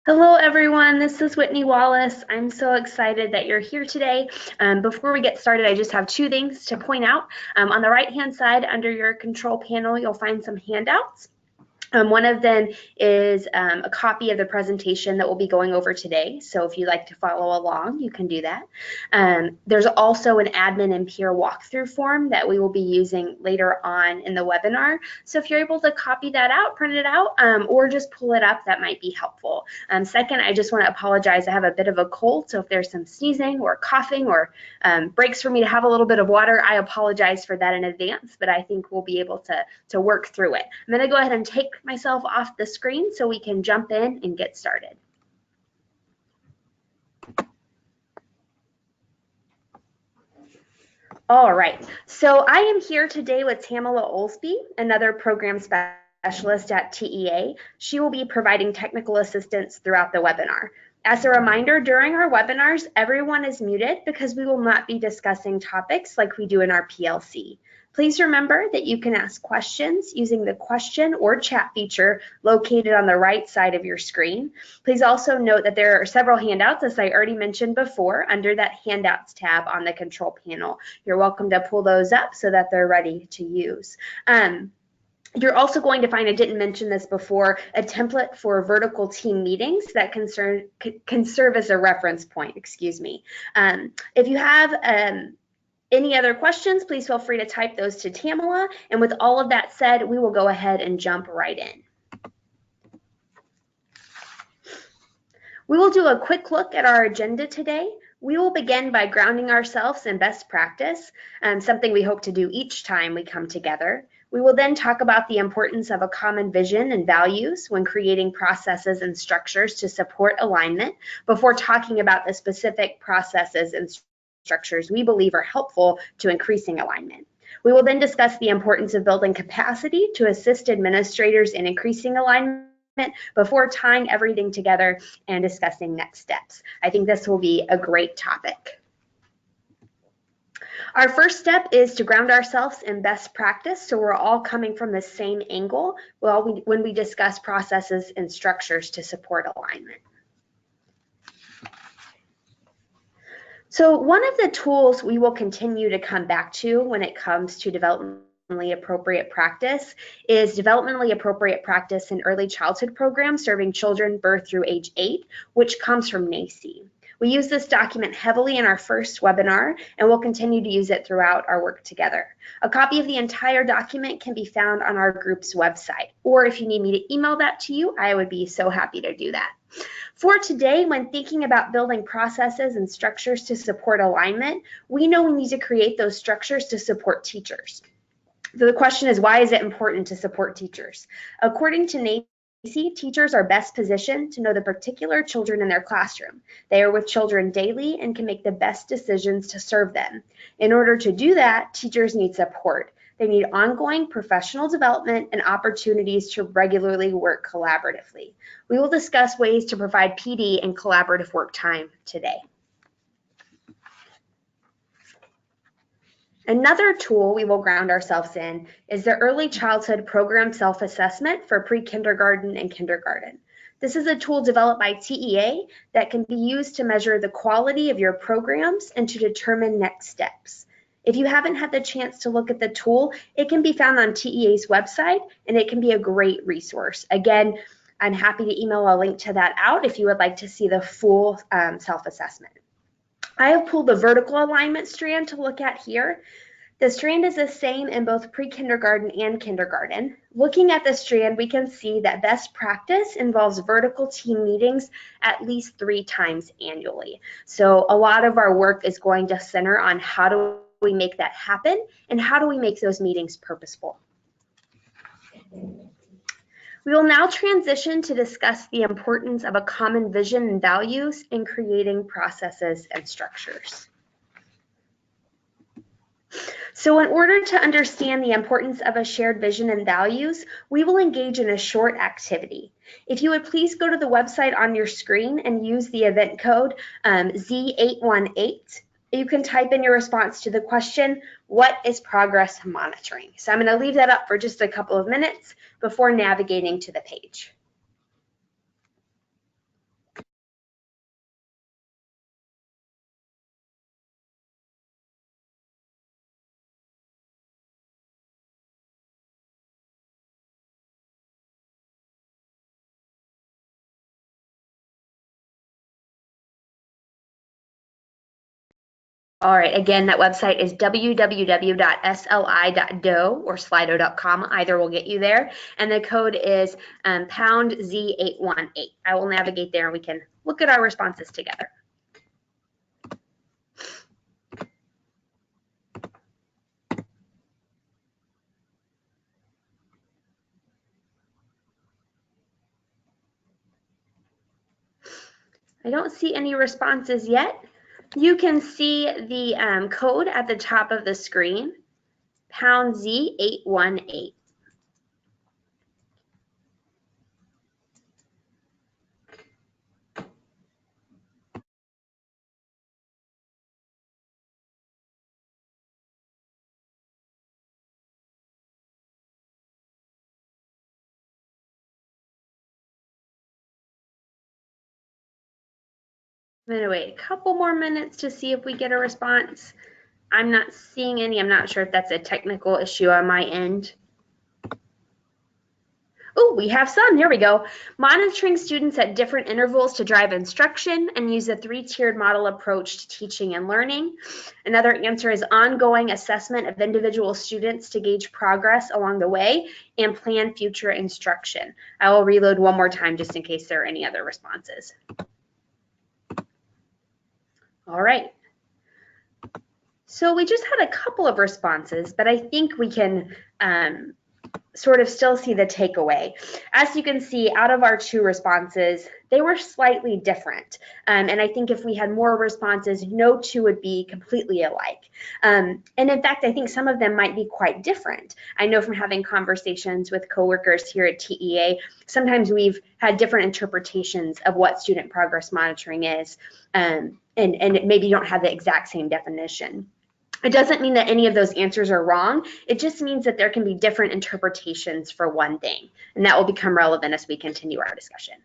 Hello everyone, this is Whitney Wallace. I'm so excited that you're here today. Before we get started, I just have two things to point out. On the right-hand side under your control panel, you'll find some handouts. One of them is a copy of the presentation that we'll be going over today. So if you'd like to follow along, you can do that. There's also an admin and peer walkthrough form that we will be using later on in the webinar. So if you're able to copy that out, print it out, or just pull it up, that might be helpful. Second, I just want to apologize. I have a bit of a cold, so if there's some sneezing or coughing or breaks for me to have a little bit of water, I apologize for that in advance, but I think we'll be able to work through it. I'm going to go ahead and take myself off the screen so we can jump in and get started. All right, so I am here today with Tamala Olsby, another program specialist at TEA. She will be providing technical assistance throughout the webinar. As a reminder, during our webinars, everyone is muted because we will not be discussing topics like we do in our PLC. Please remember that you can ask questions using the question or chat feature located on the right side of your screen. Please also note that there are several handouts, as I already mentioned before, under that handouts tab on the control panel. You're welcome to pull those up so that they're ready to use. You're also going to find, I didn't mention this before, a template for vertical team meetings that can serve as a reference point, excuse me. If you have any other questions, please feel free to type those to Tamala. And with all of that said, we will go ahead and jump right in. We will do a quick look at our agenda today. We will begin by grounding ourselves in best practice, something we hope to do each time we come together. We will then talk about the importance of a common vision and values when creating processes and structures to support alignment before talking about the specific processes and structures we believe are helpful to increasing alignment. We will then discuss the importance of building capacity to assist administrators in increasing alignment before tying everything together and discussing next steps. I think this will be a great topic. Our first step is to ground ourselves in best practice so we're all coming from the same angle when we discuss processes and structures to support alignment. So one of the tools we will continue to come back to when it comes to developmentally appropriate practice is developmentally appropriate practice in early childhood programs serving children birth through age 8, which comes from NACCE. We use this document heavily in our first webinar, and we'll continue to use it throughout our work together. A copy of the entire document can be found on our group's website, or if you need me to email that to you, I would be so happy to do that. For today, when thinking about building processes and structures to support alignment, we know we need to create those structures to support teachers. So the question is, why is it important to support teachers? According to NACCE, teachers are best positioned to know the particular children in their classroom. They are with children daily and can make the best decisions to serve them. In order to do that, teachers need support. They need ongoing professional development and opportunities to regularly work collaboratively. We will discuss ways to provide PD and collaborative work time today. Another tool we will ground ourselves in is the Early Childhood Program Self-Assessment for pre-kindergarten and kindergarten. This is a tool developed by TEA that can be used to measure the quality of your programs and to determine next steps. If you haven't had the chance to look at the tool, it can be found on TEA's website, and it can be a great resource. Again, I'm happy to email a link to that out if you would like to see the full self-assessment. I have pulled the vertical alignment strand to look at here. The strand is the same in both pre-kindergarten and kindergarten. Looking at the strand, we can see that best practice involves vertical team meetings at least 3 times annually. So a lot of our work is going to center on how do we make that happen and how do we make those meetings purposeful. We will now transition to discuss the importance of a common vision and values in creating processes and structures. So in order to understand the importance of a shared vision and values, we will engage in a short activity. If you would please go to the website on your screen and use the event code Z818, you can type in your response to the question, what is progress monitoring? So I'm going to leave that up for just a couple of minutes before navigating to the page. All right, again, that website is www.sli.do or slido.com. Either will get you there. And the code is pound Z818. I will navigate there and we can look at our responses together. I don't see any responses yet. You can see the code at the top of the screen, pound Z818. I'm going to wait a couple more minutes to see if we get a response. I'm not seeing any. I'm not sure if that's a technical issue on my end. Oh, we have some. Here we go. Monitoring students at different intervals to drive instruction and use a three-tiered model approach to teaching and learning. Another answer is ongoing assessment of individual students to gauge progress along the way and plan future instruction. I will reload one more time just in case there are any other responses. All right. So we just had a couple of responses, but I think we can sort of still see the takeaway. As you can see, out of our two responses, they were slightly different. And I think if we had more responses, no two would be completely alike. And in fact, I think some of them might be quite different. I know from having conversations with coworkers here at TEA, sometimes we've had different interpretations of what student progress monitoring is, and maybe you don't have the exact same definition. It doesn't mean that any of those answers are wrong. It just means that there can be different interpretations for one thing, and that will become relevant as we continue our discussion.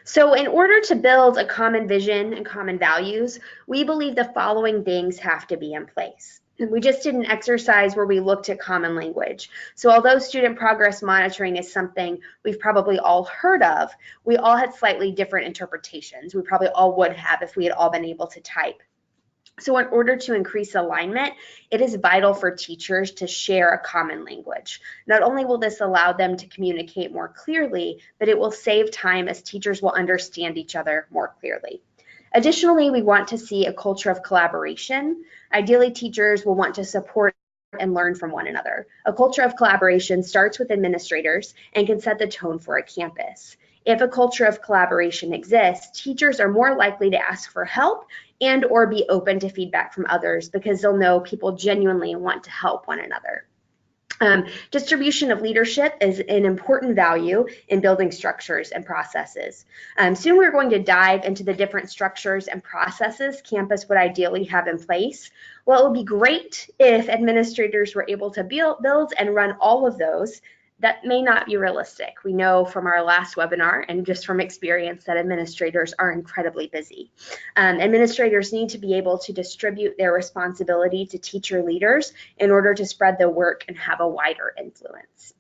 So in order to build a common vision and common values, we believe the following things have to be in place. We just did an exercise where we looked at common language. So although student progress monitoring is something we've probably all heard of, we all had slightly different interpretations. We probably all would have if we had all been able to type. So in order to increase alignment, it is vital for teachers to share a common language. Not only will this allow them to communicate more clearly, but it will save time as teachers will understand each other more clearly. Additionally, we want to see a culture of collaboration. Ideally, teachers will want to support and learn from one another. A culture of collaboration starts with administrators and can set the tone for a campus. If a culture of collaboration exists, teachers are more likely to ask for help and or be open to feedback from others because they'll know people genuinely want to help one another. Distribution of leadership is an important value in building structures and processes. Soon we're going to dive into the different structures and processes campus would ideally have in place. Well, it would be great if administrators were able to build and run all of those. That may not be realistic. We know from our last webinar and just from experience that administrators are incredibly busy. Administrators need to be able to distribute their responsibility to teacher leaders in order to spread the work and have a wider influence.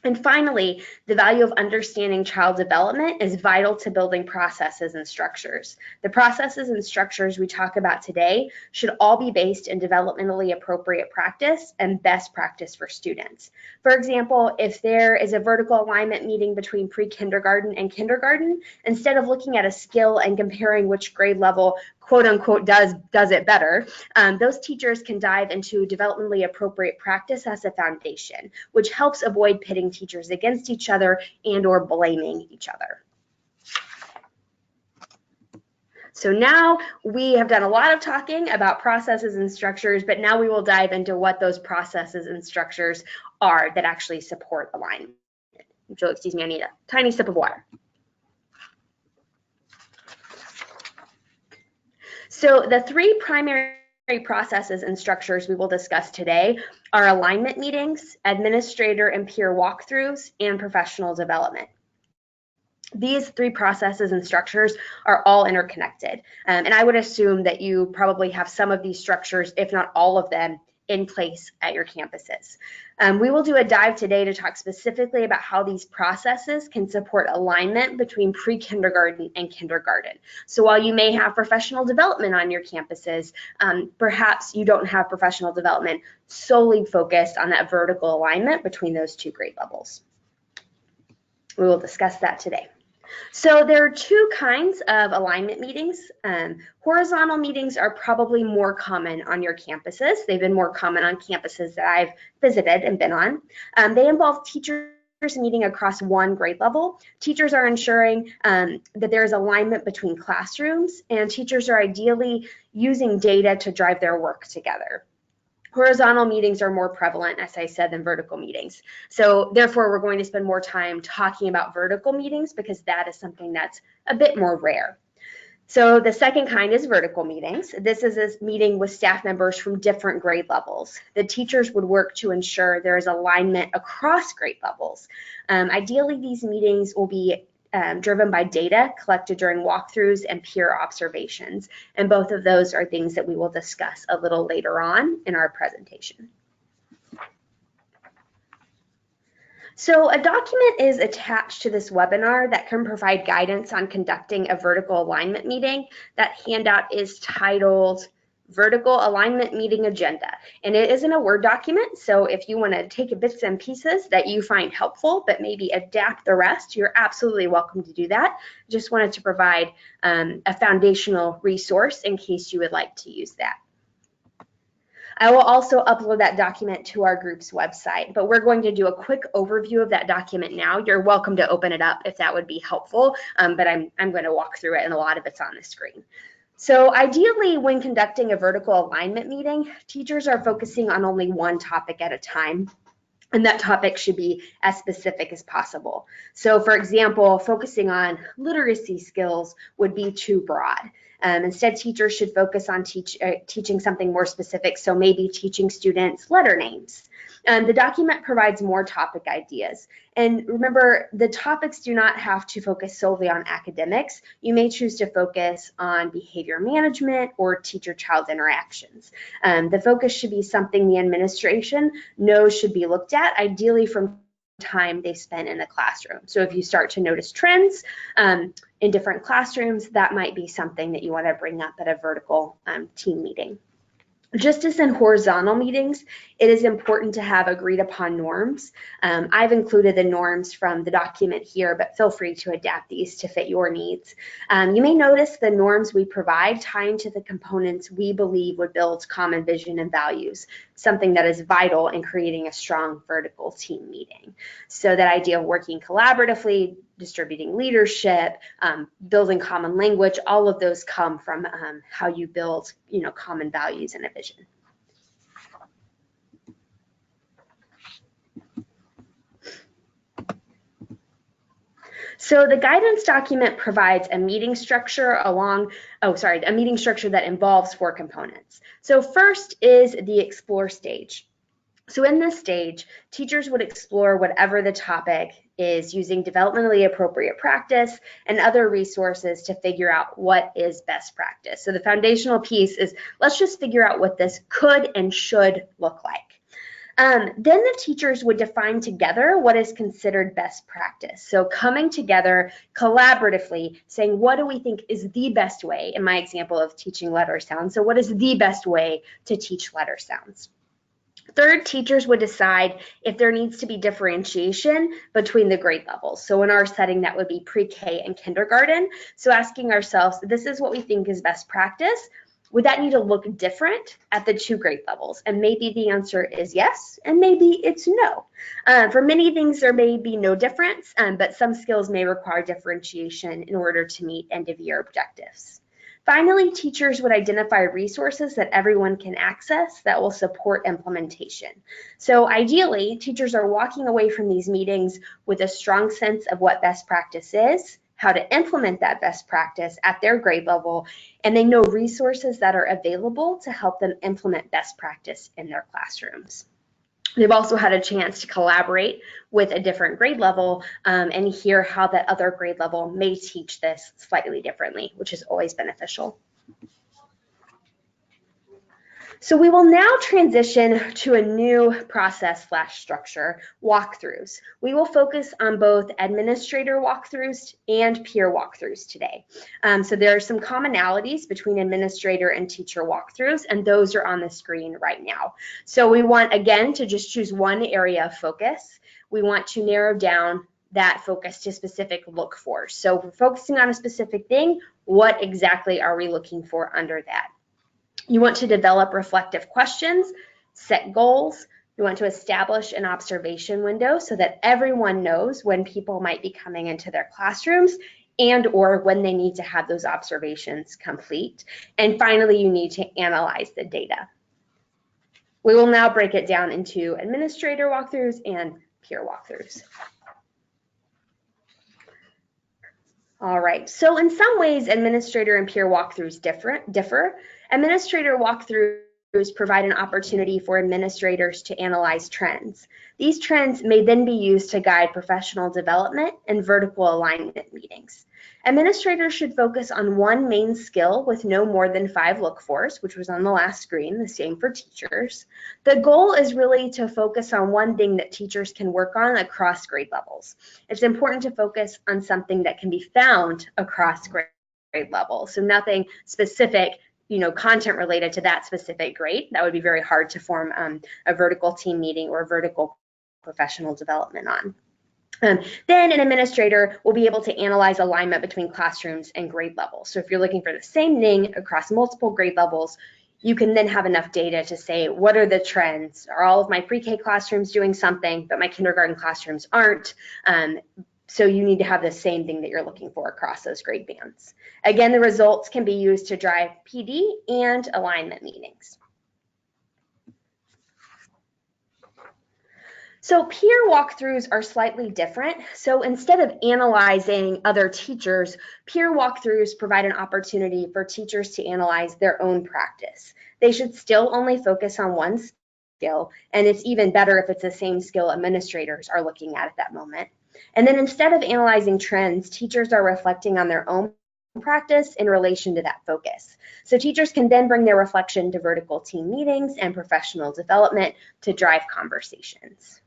And finally, the value of understanding child development is vital to building processes and structures. The processes and structures we talk about today should all be based in developmentally appropriate practice and best practice for students. For example, if there is a vertical alignment meeting between pre-kindergarten and kindergarten, instead of looking at a skill and comparing which grade level quote unquote does it better, those teachers can dive into developmentally appropriate practice as a foundation, which helps avoid pitting teachers against each other and or blaming each other. So now we have done a lot of talking about processes and structures, but now we will dive into what those processes and structures are that actually support alignment. So, excuse me, I need a tiny sip of water. So the three primary processes and structures we will discuss today are alignment meetings, administrator and peer walkthroughs, and professional development. These three processes and structures are all interconnected. And I would assume that you probably have some of these structures, if not all of them, in place at your campuses. We will do a dive today to talk specifically about how these processes can support alignment between pre-kindergarten and kindergarten. So while you may have professional development on your campuses, perhaps you don't have professional development solely focused on that vertical alignment between those two grade levels. We will discuss that today. So there are two kinds of alignment meetings. Horizontal meetings are probably more common on your campuses. They've been more common on campuses that I've visited and been on. They involve teachers meeting across one grade level. Teachers are ensuring that there is alignment between classrooms, and teachers are ideally using data to drive their work together. Horizontal meetings are more prevalent, as I said, than vertical meetings. So therefore, we're going to spend more time talking about vertical meetings because that is something that's a bit more rare. So the second kind is vertical meetings. This is a meeting with staff members from different grade levels. The teachers would work to ensure there is alignment across grade levels. Ideally, these meetings will be driven by data collected during walkthroughs and peer observations. And both of those are things that we will discuss a little later on in our presentation. So a document is attached to this webinar that can provide guidance on conducting a vertical alignment meeting. That handout is titled Vertical Alignment Meeting Agenda, and it isn't a Word document, so if you want to take bits and pieces that you find helpful but maybe adapt the rest, you're absolutely welcome to do that. Just wanted to provide a foundational resource in case you would like to use that. I will also upload that document to our group's website, but we're going to do a quick overview of that document now. You're welcome to open it up if that would be helpful, but I'm going to walk through it, and a lot of it's on the screen. So ideally, when conducting a vertical alignment meeting, teachers are focusing on only one topic at a time, and that topic should be as specific as possible. So for example, focusing on literacy skills would be too broad. Instead, teachers should focus on teaching something more specific, so maybe teaching students letter names. The document provides more topic ideas. And remember, the topics do not have to focus solely on academics. You may choose to focus on behavior management or teacher-child interactions. The focus should be something the administration knows should be looked at, ideally from time they spend in the classroom. So if you start to notice trends in different classrooms, that might be something that you want to bring up at a vertical team meeting. Just as in horizontal meetings, it is important to have agreed upon norms. I've included the norms from the document here, but feel free to adapt these to fit your needs. You may notice the norms we provide tie into the components we believe would build common vision and values, something that is vital in creating a strong vertical team meeting. So that idea of working collaboratively, distributing leadership, building common language, all of those come from how you build, common values and a vision. So the guidance document provides a meeting structure a meeting structure that involves 4 components. So first is the explore stage. So in this stage, teachers would explore whatever the topic is using developmentally appropriate practice and other resources to figure out what is best practice. So the foundational piece is, let's just figure out what this could and should look like. Then the teachers would define together what is considered best practice. So coming together collaboratively, saying, what do we think is the best way, in my example of teaching letter sounds, so what is the best way to teach letter sounds? Third, teachers would decide if there needs to be differentiation between the grade levels. So in our setting, that would be pre-K and kindergarten. So asking ourselves, this is what we think is best practice. Would that need to look different at the 2 grade levels? And maybe the answer is yes, and maybe it's no. For many things, there may be no difference, but some skills may require differentiation in order to meet end-of-year objectives. Finally, teachers would identify resources that everyone can access that will support implementation. So ideally, teachers are walking away from these meetings with a strong sense of what best practice is, how to implement that best practice at their grade level, and they know resources that are available to help them implement best practice in their classrooms. They've also had a chance to collaborate with a different grade level and hear how that other grade level may teach this slightly differently, which is always beneficial. So we will now transition to a new process/structure, walkthroughs. We will focus on both administrator walkthroughs and peer walkthroughs today. So there are some commonalities between administrator and teacher walkthroughs, and those are on the screen right now. So we want, again, to just choose one area of focus. We want to narrow down that focus to specific look for. So if we're focusing on a specific thing, what exactly are we looking for under that? You want to develop reflective questions, set goals. You want to establish an observation window so that everyone knows when people might be coming into their classrooms and or when they need to have those observations complete. And finally, you need to analyze the data. We will now break it down into administrator walkthroughs and peer walkthroughs. All right, so in some ways, administrator and peer walkthroughs differ. Administrator walkthroughs provide an opportunity for administrators to analyze trends. These trends may then be used to guide professional development and vertical alignment meetings. Administrators should focus on one main skill with no more than 5 look-fors, which was on the last screen, the same for teachers. The goal is really to focus on one thing that teachers can work on across grade levels. It's important to focus on something that can be found across grade levels, so nothing specific, content related to that specific grade. That would be very hard to form a vertical team meeting or vertical professional development on. Then an administrator will be able to analyze alignment between classrooms and grade levels. So if you're looking for the same thing across multiple grade levels, you can then have enough data to say, what are the trends? Are all of my pre-K classrooms doing something, but my kindergarten classrooms aren't? So you need to have the same thing that you're looking for across those grade bands. Again, the results can be used to drive PD and alignment meetings. So peer walkthroughs are slightly different. So instead of analyzing other teachers, peer walkthroughs provide an opportunity for teachers to analyze their own practice. They should still only focus on one skill, and it's even better if it's the same skill administrators are looking at that moment. And then instead of analyzing trends, teachers are reflecting on their own practice in relation to that focus. So teachers can then bring their reflection to vertical team meetings and professional development to drive conversations.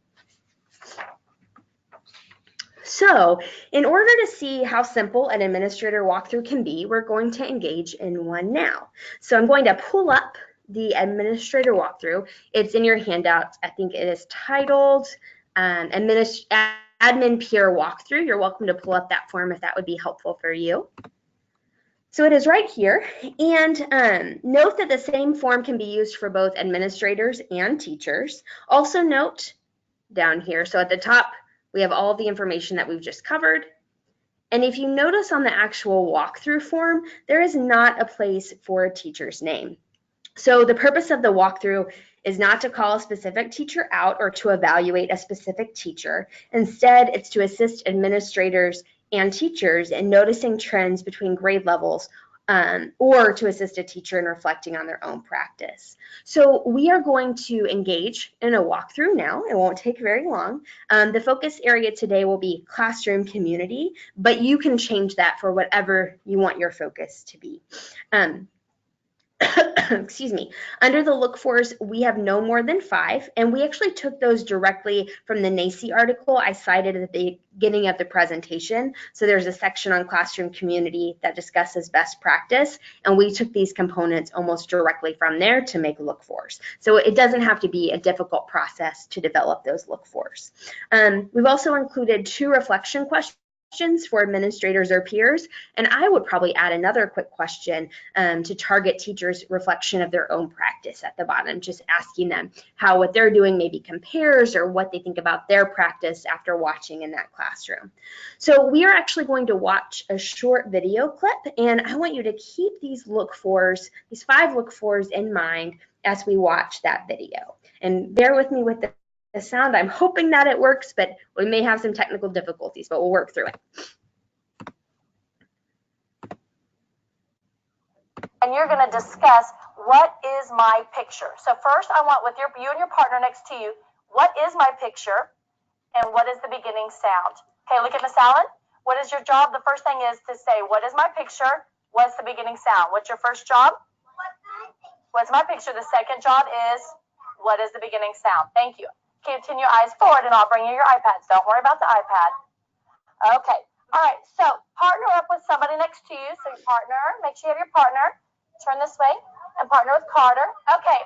So in order to see how simple an administrator walkthrough can be, we're going to engage in one now. So I'm going to pull up the administrator walkthrough. It's in your handout. I think it is titled Admin Peer Walkthrough. You're welcome to pull up that form if that would be helpful for you. So it is right here, and note that the same form can be used for both administrators and teachers. Also note down here, so at the top, we have all the information that we've just covered. And if you notice on the actual walkthrough form, there is not a place for a teacher's name. So the purpose of the walkthrough is not to call a specific teacher out or to evaluate a specific teacher. Instead, it's to assist administrators and teachers in noticing trends between grade levels or to assist a teacher in reflecting on their own practice. So we are going to engage in a walkthrough now. It won't take very long. The focus area today will be classroom community, but you can change that for whatever you want your focus to be. Excuse me. Under the look-fors, we have no more than 5, and we actually took those directly from the NACCE article I cited at the beginning of the presentation. So there's a section on classroom community that discusses best practice, and we took these components almost directly from there to make look-fors. So it doesn't have to be a difficult process to develop those look-fors. We've also included 2 reflection questions for administrators or peers, and I would probably add another quick question to target teachers' reflection of their own practice at the bottom, just asking them how what they're doing maybe compares or what they think about their practice after watching in that classroom. So we are actually going to watch a short video clip, and I want you to keep these look-fors, these 5 look-fors in mind as we watch that video. And bear with me with the sound. I'm hoping that it works, but we may have some technical difficulties, but we'll work through it. And you're going to discuss what is my picture. So first I want with you and your partner next to you, what is my picture and what is the beginning sound? Okay, look at Miss Allen. What is your job? The first thing is to say, what is my picture? What's the beginning sound? What's your first job? What's my picture? The second job is, what is the beginning sound? Thank you. Continue your eyes forward, and I'll bring you your iPads. Don't worry about the iPad. Okay. All right. So partner up with somebody next to you. So your partner, make sure you have your partner. Turn this way and partner with Carter. Okay.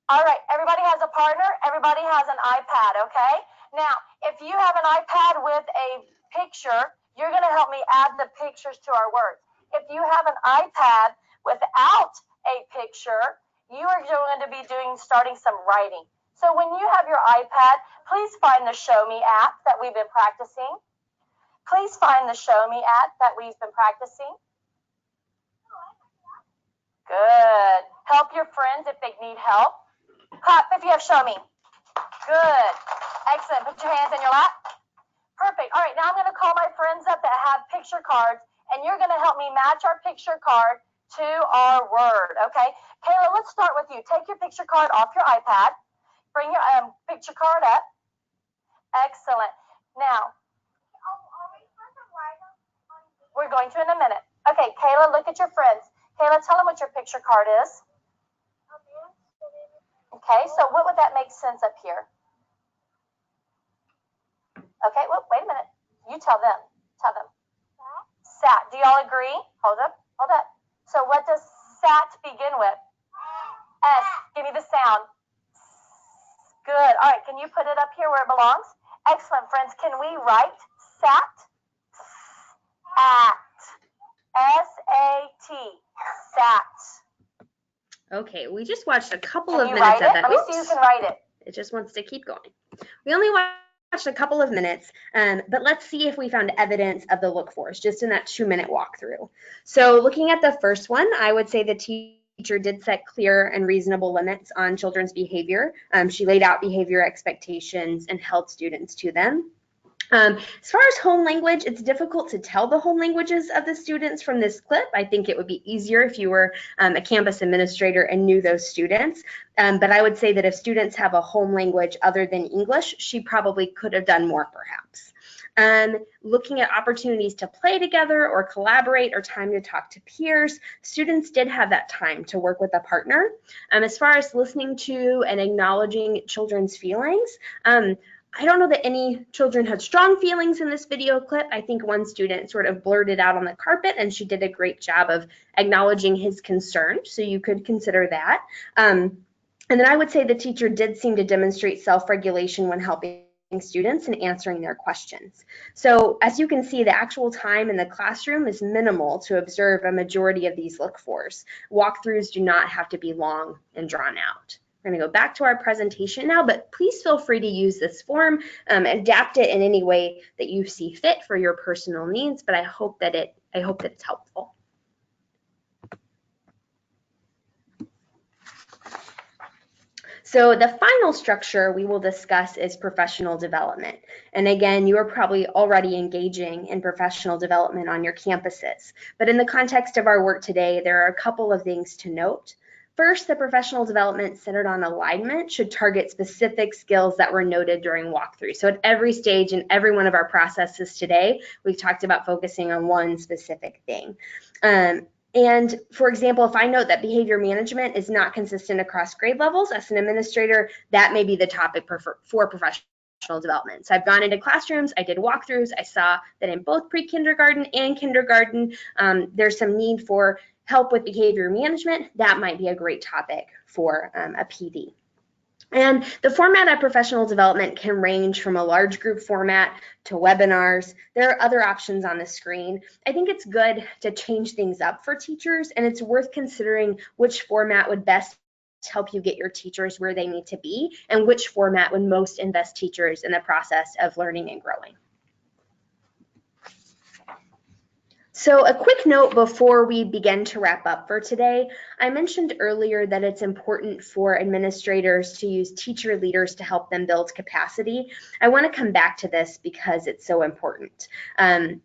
All right. Everybody has a partner. Everybody has an iPad. Okay. Now, if you have an iPad with a picture, you're going to help me add the pictures to our words. If you have an iPad without a picture, you are going to be starting some writing. So when you have your iPad, please find the Show Me app that we've been practicing. Please find the Show Me app that we've been practicing. Good. Help your friends if they need help. Clap if you have Show Me. Good. Excellent. Put your hands in your lap. Perfect. All right, now I'm going to call my friends up that have picture cards, and you're going to help me match our picture card to our word, okay? Kayla, let's start with you. Take your picture card off your iPad. Bring your picture card up. Excellent. Now, we're going to in a minute. Okay, Kayla, look at your friends. Kayla, tell them what your picture card is. Okay, so what would that make sense up here? Okay, well, wait a minute. You tell them. Tell them. Sat. Do y'all agree? Hold up. Hold up. So what does sat begin with? S. Give me the sound. Good. All right, can you put it up here where it belongs? Excellent, friends. Can we write sat? At. S-A-T. Sat. Okay, we just watched a couple Can of you minutes write of it? that. Let me see who can write it. It just wants to keep going. We only watched a couple of minutes, but let's see if we found evidence of the look fors just in that 2-minute walkthrough. So looking at the first one, I would say the teacher did set clear and reasonable limits on children's behavior. She laid out behavior expectations and held students to them. As far as home language, it's difficult to tell the home languages of the students from this clip. I think it would be easier if you were a campus administrator and knew those students. But I would say that if students have a home language other than English, she probably could have done more perhaps. Looking at opportunities to play together or collaborate or time to talk to peers, students did have that time to work with a partner. As far as listening to and acknowledging children's feelings, I don't know that any children had strong feelings in this video clip. I think one student sort of blurted out on the carpet, and she did a great job of acknowledging his concern, so you could consider that. And then I would say the teacher did seem to demonstrate self-regulation when helping students and answering their questions. So as you can see, the actual time in the classroom is minimal to observe a majority of these look fors. Walkthroughs do not have to be long and drawn out. We're going to go back to our presentation now, but please feel free to use this form, adapt it in any way that you see fit for your personal needs, but I hope that it's helpful. So the final structure we will discuss is professional development. And again, you are probably already engaging in professional development on your campuses. But in the context of our work today, there are a couple of things to note. First, the professional development centered on alignment should target specific skills that were noted during walkthrough. So at every stage in every one of our processes today, we've talked about focusing on one specific thing. And for example, if I note that behavior management is not consistent across grade levels, as an administrator, that may be the topic for professional development. So I've gone into classrooms, I did walkthroughs, I saw that in both pre-kindergarten and kindergarten, there's some need for help with behavior management. That might be a great topic for a PD. And the format of professional development can range from a large group format to webinars. There are other options on the screen. I think it's good to change things up for teachers, and it's worth considering which format would best help you get your teachers where they need to be, and which format would most invest teachers in the process of learning and growing. So a quick note before we begin to wrap up for today. I mentioned earlier that it's important for administrators to use teacher leaders to help them build capacity. I want to come back to this because it's so important.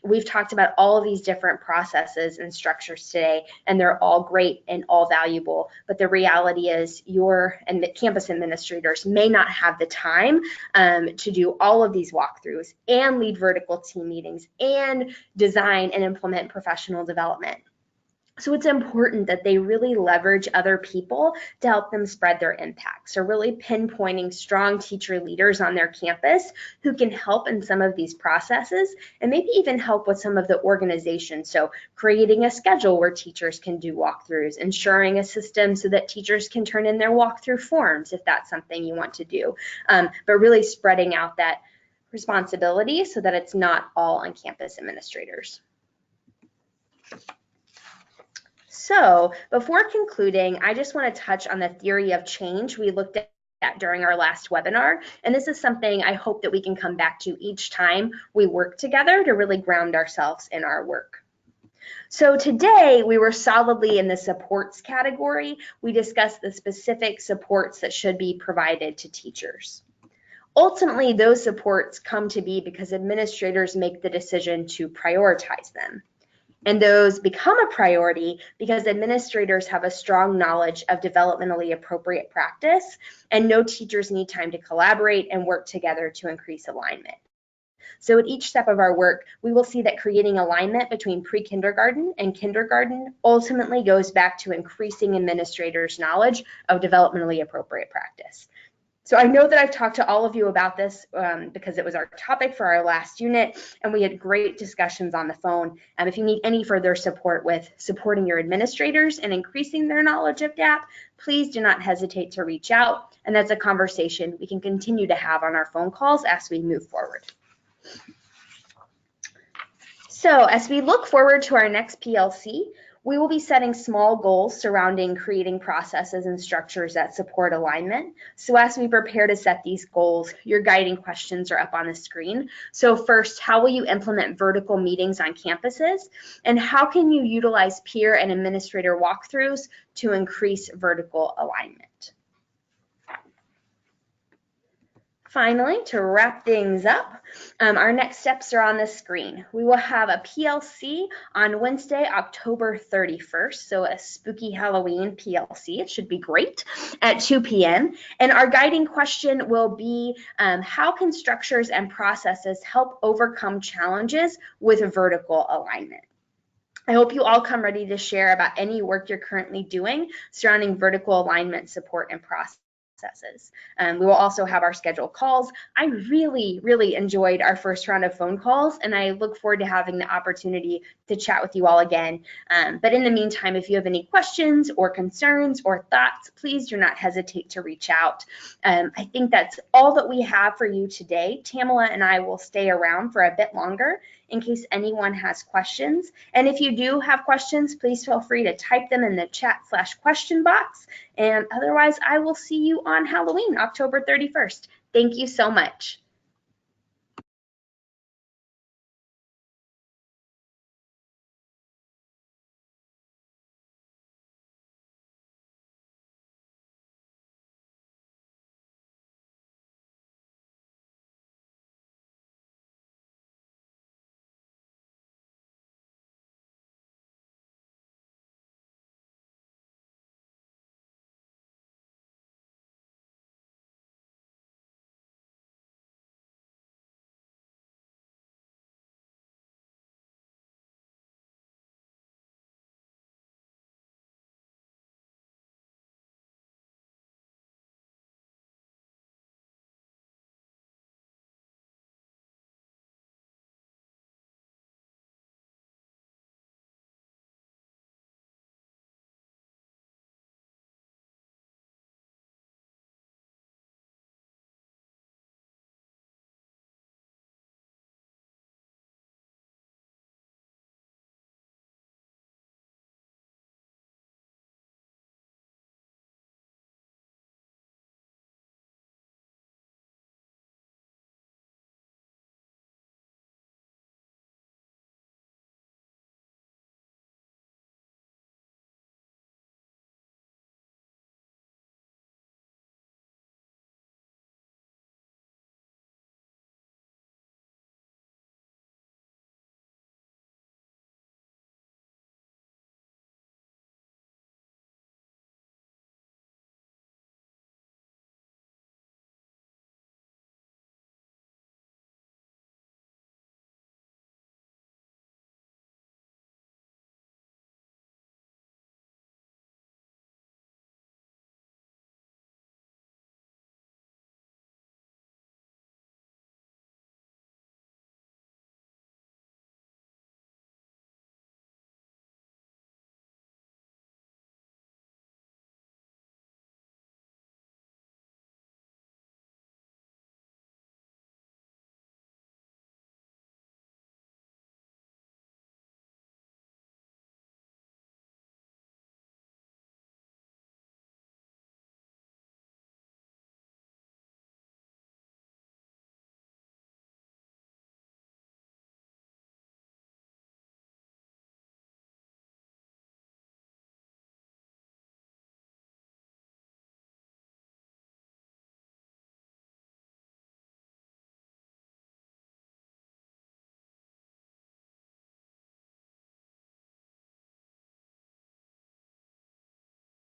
We've talked about all of these different processes and structures today, and they're all great and all valuable, but the reality is your campus administrators may not have the time to do all of these walkthroughs and lead vertical team meetings and design and implement professional development. So it's important that they really leverage other people to help them spread their impact. So really pinpointing strong teacher leaders on their campus who can help in some of these processes and maybe even help with some of the organization. So creating a schedule where teachers can do walkthroughs, ensuring a system so that teachers can turn in their walkthrough forms if that's something you want to do, but really spreading out that responsibility so that it's not all on campus administrators. So before concluding, I just want to touch on the theory of change we looked at during our last webinar. And this is something I hope that we can come back to each time we work together to really ground ourselves in our work. So today we were solidly in the supports category. We discussed the specific supports that should be provided to teachers. Ultimately, those supports come to be because administrators make the decision to prioritize them. And those become a priority because administrators have a strong knowledge of developmentally appropriate practice, and no teachers need time to collaborate and work together to increase alignment. So at each step of our work, we will see that creating alignment between pre-kindergarten and kindergarten ultimately goes back to increasing administrators' knowledge of developmentally appropriate practice. So I know that I've talked to all of you about this because it was our topic for our last unit, and we had great discussions on the phone. If you need any further support with supporting your administrators and increasing their knowledge of DAP, please do not hesitate to reach out, and that's a conversation we can continue to have on our phone calls as we move forward. So as we look forward to our next PLC, we will be setting small goals surrounding creating processes and structures that support alignment. So as we prepare to set these goals, your guiding questions are up on the screen. So first, how will you implement vertical meetings on campuses? And how can you utilize peer and administrator walkthroughs to increase vertical alignment? Finally, to wrap things up, our next steps are on the screen. We will have a PLC on Wednesday, October 31st, so a spooky Halloween PLC. It should be great at 2 p.m. And our guiding question will be, how can structures and processes help overcome challenges with vertical alignment? I hope you all come ready to share about any work you're currently doing surrounding vertical alignment support and processes. We will also have our scheduled calls. I really enjoyed our first round of phone calls, and I look forward to having the opportunity to chat with you all again. But in the meantime, if you have any questions or concerns or thoughts, please do not hesitate to reach out. I think that's all that we have for you today. Tamala and I will stay around for a bit longer in case anyone has questions. And if you do have questions, please feel free to type them in the chat/question box. And otherwise, I will see you on Halloween, October 31st. Thank you so much.